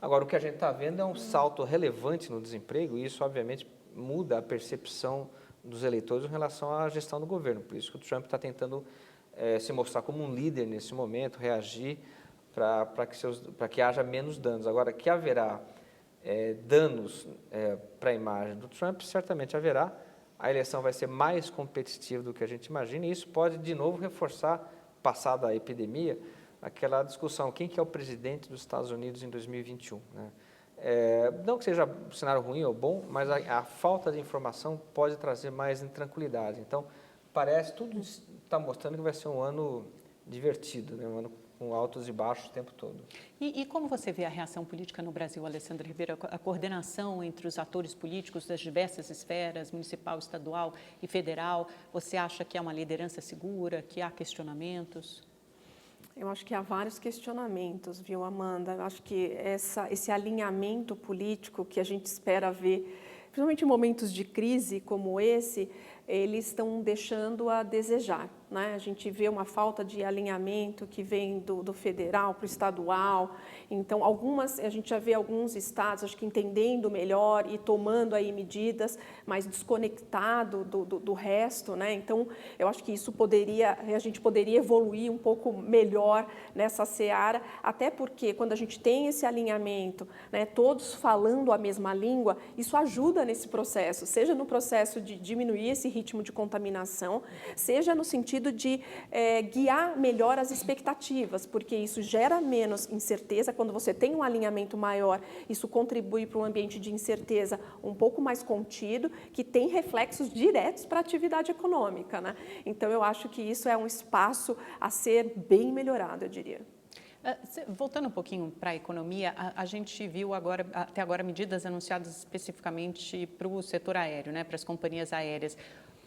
Agora, o que a gente está vendo é um salto relevante no desemprego e isso, obviamente, muda a percepção dos eleitores em relação à gestão do governo. Por isso que o Trump está tentando se mostrar como um líder nesse momento, reagir para que haja menos danos. Agora, que haverá danos para a imagem do Trump, certamente haverá. A eleição vai ser mais competitiva do que a gente imagina e isso pode, de novo, reforçar, passada a epidemia, aquela discussão, quem que é o presidente dos Estados Unidos em 2021, né? Não que seja um cenário ruim ou bom, mas a falta de informação pode trazer mais intranquilidade. Então, tudo está mostrando que vai ser um ano divertido, né? Um ano com altos e baixos o tempo todo. E como você vê a reação política no Brasil, Alessandra Ribeiro, a coordenação entre os atores políticos das diversas esferas, municipal, estadual e federal? Você acha que é uma liderança segura, que há questionamentos? Eu acho que há vários questionamentos, viu, Amanda? Eu acho que esse alinhamento político que a gente espera ver, principalmente em momentos de crise como esse, eles estão deixando a desejar, né? A gente vê uma falta de alinhamento que vem do federal para o estadual. Então, a gente já vê alguns estados, acho que entendendo melhor e tomando aí medidas, mas desconectado do resto, né? Então, eu acho que a gente poderia evoluir um pouco melhor nessa seara, até porque quando a gente tem esse alinhamento, né, todos falando a mesma língua, isso ajuda nesse processo, seja no processo de diminuir esse ritmo de contaminação, seja no sentido de guiar melhor as expectativas, porque isso gera menos incerteza. Quando você tem um alinhamento maior, isso contribui para um ambiente de incerteza um pouco mais contido, que tem reflexos diretos para a atividade econômica, né? Então, eu acho que isso é um espaço a ser bem melhorado, eu diria. Voltando um pouquinho para a economia, a gente viu até agora medidas anunciadas especificamente para o setor aéreo, né, para as companhias aéreas.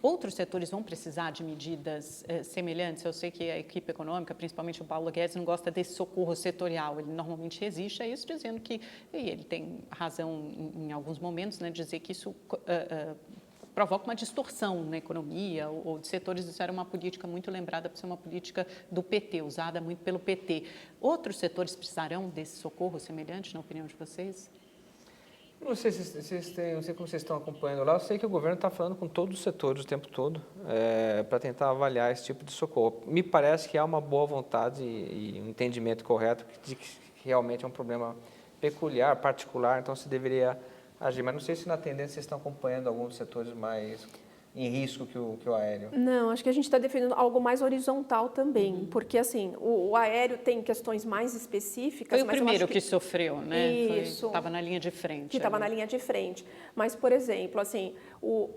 Outros setores vão precisar de medidas semelhantes? Eu sei que a equipe econômica, principalmente o Paulo Guedes, não gosta desse socorro setorial. Ele normalmente resiste a isso, dizendo que, e ele tem razão em alguns momentos, né, dizer que isso provoca uma distorção na economia ou de setores. Isso era uma política muito lembrada por ser uma política do PT, usada muito pelo PT. Outros setores precisarão desse socorro semelhante, na opinião de vocês? Não sei não sei como vocês estão acompanhando lá, eu sei que o governo está falando com todos os setores o tempo todo para tentar avaliar esse tipo de socorro. Me parece que há uma boa vontade e um entendimento correto de que realmente é um problema peculiar, particular, então se deveria agir. Mas não sei se na tendência vocês estão acompanhando alguns setores mais em risco que o aéreo. Não, acho que a gente está defendendo algo mais horizontal também, porque assim, o aéreo tem questões mais específicas. Foi o mas primeiro que que sofreu, né? Isso. Estava na linha de frente. Que estava na linha de frente. Mas, por exemplo, assim,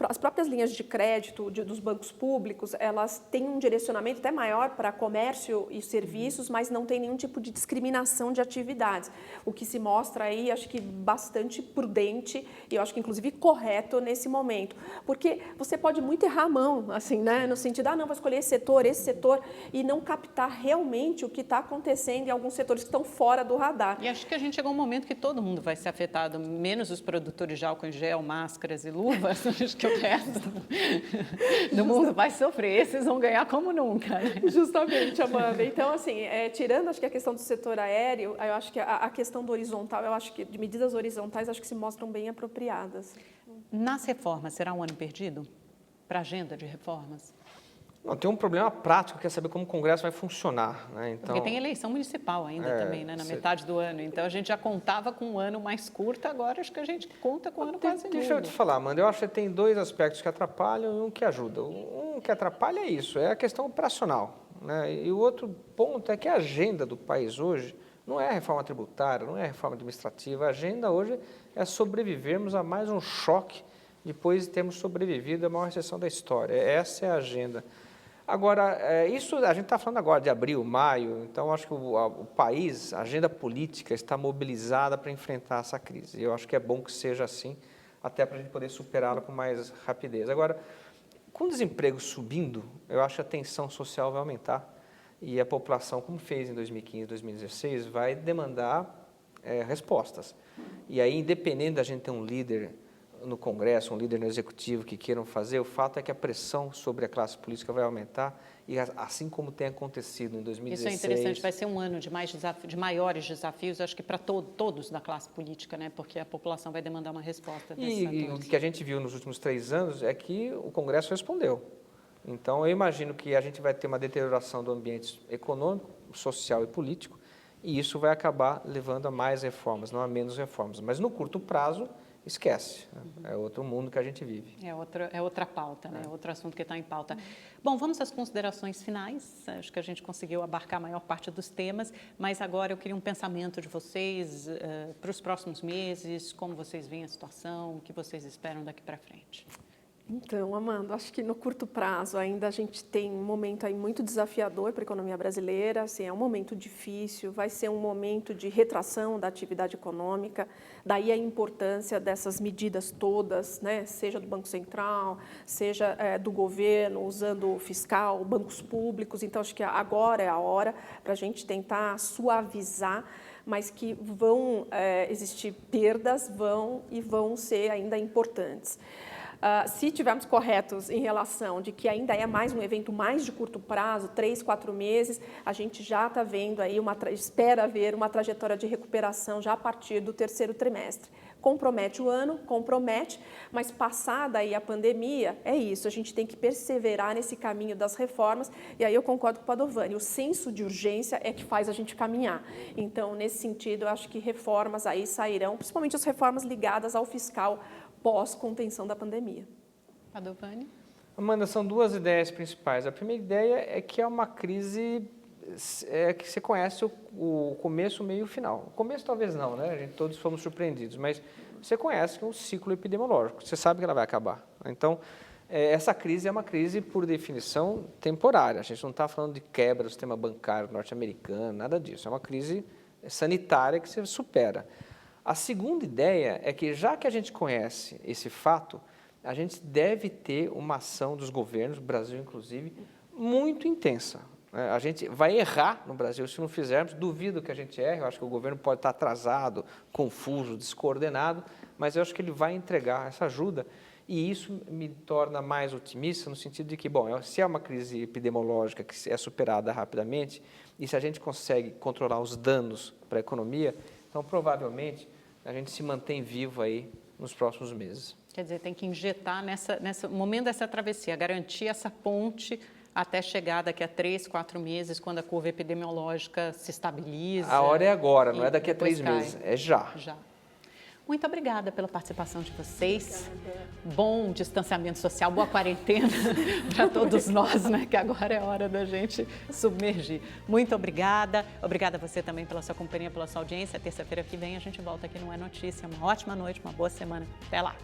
as próprias linhas de crédito dos bancos públicos, elas têm um direcionamento até maior para comércio e serviços, mas não tem nenhum tipo de discriminação de atividades. O que se mostra aí, acho que bastante prudente e eu acho que inclusive correto nesse momento. Porque você pode muito errar a mão, assim, né? No sentido, não, vou escolher esse setor, e não captar realmente o que está acontecendo em alguns setores que estão fora do radar. E acho que a gente chegou a um momento que todo mundo vai ser afetado, menos os produtores de álcool em gel, máscaras e luvas, acho que o resto do mundo vai sofrer, esses vão ganhar como nunca. Né? Justamente, Amanda. Então, assim, tirando acho que a questão do setor aéreo, eu acho que a questão do horizontal, eu acho que de medidas horizontais, acho que se mostram bem apropriadas. Nas reformas, será um ano perdido para a agenda de reformas? Não, tem um problema prático, que é saber como o Congresso vai funcionar. Né? Então, porque tem eleição municipal ainda também, né? Na metade do ano. Então, a gente já contava com um ano mais curto, agora acho que a gente conta com um ano quase nulo. Deixa eu te falar, Amanda, eu acho que tem dois aspectos que atrapalham e um que ajuda. Um que atrapalha é isso, é a questão operacional. Né? E o outro ponto é que a agenda do país hoje não é a reforma tributária, não é a reforma administrativa. A agenda hoje é sobrevivermos a mais um choque depois de termos sobrevivido à maior recessão da história. Essa é a agenda. Agora, isso a gente está falando agora de abril, maio, então acho que o país, a agenda política está mobilizada para enfrentar essa crise. Eu acho que é bom que seja assim, até para a gente poder superá-la com mais rapidez. Agora, com o desemprego subindo, eu acho que a tensão social vai aumentar e a população, como fez em 2015, 2016, vai demandar respostas. E aí, independente da gente ter um líder no Congresso, um líder no Executivo que queiram fazer, o fato é que a pressão sobre a classe política vai aumentar e assim como tem acontecido em 2016... Isso é interessante, vai ser um ano de maiores desafios, acho que para todos da classe política, né? Porque a população vai demandar uma resposta desses atores. E o que a gente viu nos últimos 3 anos é que o Congresso respondeu. Então, eu imagino que a gente vai ter uma deterioração do ambiente econômico, social e político, e isso vai acabar levando a mais reformas, não a menos reformas. Mas no curto prazo, esquece, é outro mundo que a gente vive. É outra pauta, né? É outro assunto que está em pauta. Bom, vamos às considerações finais. Acho que a gente conseguiu abarcar a maior parte dos temas, mas agora eu queria um pensamento de vocês para os próximos meses, como vocês veem a situação, o que vocês esperam daqui para frente. Então, Amanda, acho que no curto prazo ainda a gente tem um momento aí muito desafiador para a economia brasileira, assim, é um momento difícil, vai ser um momento de retração da atividade econômica, daí a importância dessas medidas todas, né, seja do Banco Central, seja do governo, usando o fiscal, bancos públicos, então acho que agora é a hora para a gente tentar suavizar, mas que vão existir perdas, vão ser ainda importantes. Se tivermos corretos em relação de que ainda é mais um evento mais de curto prazo, 3, 4 meses, a gente já está vendo aí, espera ver uma trajetória de recuperação já a partir do 3º trimestre. Compromete o ano, compromete, mas passada aí a pandemia, é isso, a gente tem que perseverar nesse caminho das reformas, e aí eu concordo com o Padovani, o senso de urgência é que faz a gente caminhar. Então, nesse sentido, eu acho que reformas aí sairão, principalmente as reformas ligadas ao fiscal, pós-contenção da pandemia. Padovani? Amanda, são 2 ideias principais. A primeira ideia é que é uma crise que você conhece o começo, o meio e o final. O começo talvez não, né? A gente todos fomos surpreendidos, mas você conhece que é um ciclo epidemiológico, você sabe que ela vai acabar. Então, essa crise é uma crise, por definição, temporária. A gente não está falando de quebra do sistema bancário norte-americano, nada disso. É uma crise sanitária que você supera. A segunda ideia é que, já que a gente conhece esse fato, a gente deve ter uma ação dos governos, Brasil inclusive, muito intensa. A gente vai errar no Brasil se não fizermos, duvido que a gente erre, eu acho que o governo pode estar atrasado, confuso, descoordenado, mas eu acho que ele vai entregar essa ajuda e isso me torna mais otimista no sentido de que, bom, se é uma crise epidemiológica que é superada rapidamente e se a gente consegue controlar os danos para a economia, então provavelmente a gente se mantém vivo aí nos próximos meses. Quer dizer, tem que injetar nesse momento dessa travessia, garantir essa ponte até chegar daqui a 3, 4 meses, quando a curva epidemiológica se estabiliza. A hora é agora, não é daqui a depois 3 meses, é já. Muito obrigada pela participação de vocês. Bom distanciamento social, boa quarentena para todos nós, né? Que agora é hora da gente submergir. Muito obrigada. Obrigada a você também pela sua companhia, pela sua audiência. Terça-feira que vem a gente volta aqui no É Notícia. Uma ótima noite, uma boa semana. Até lá.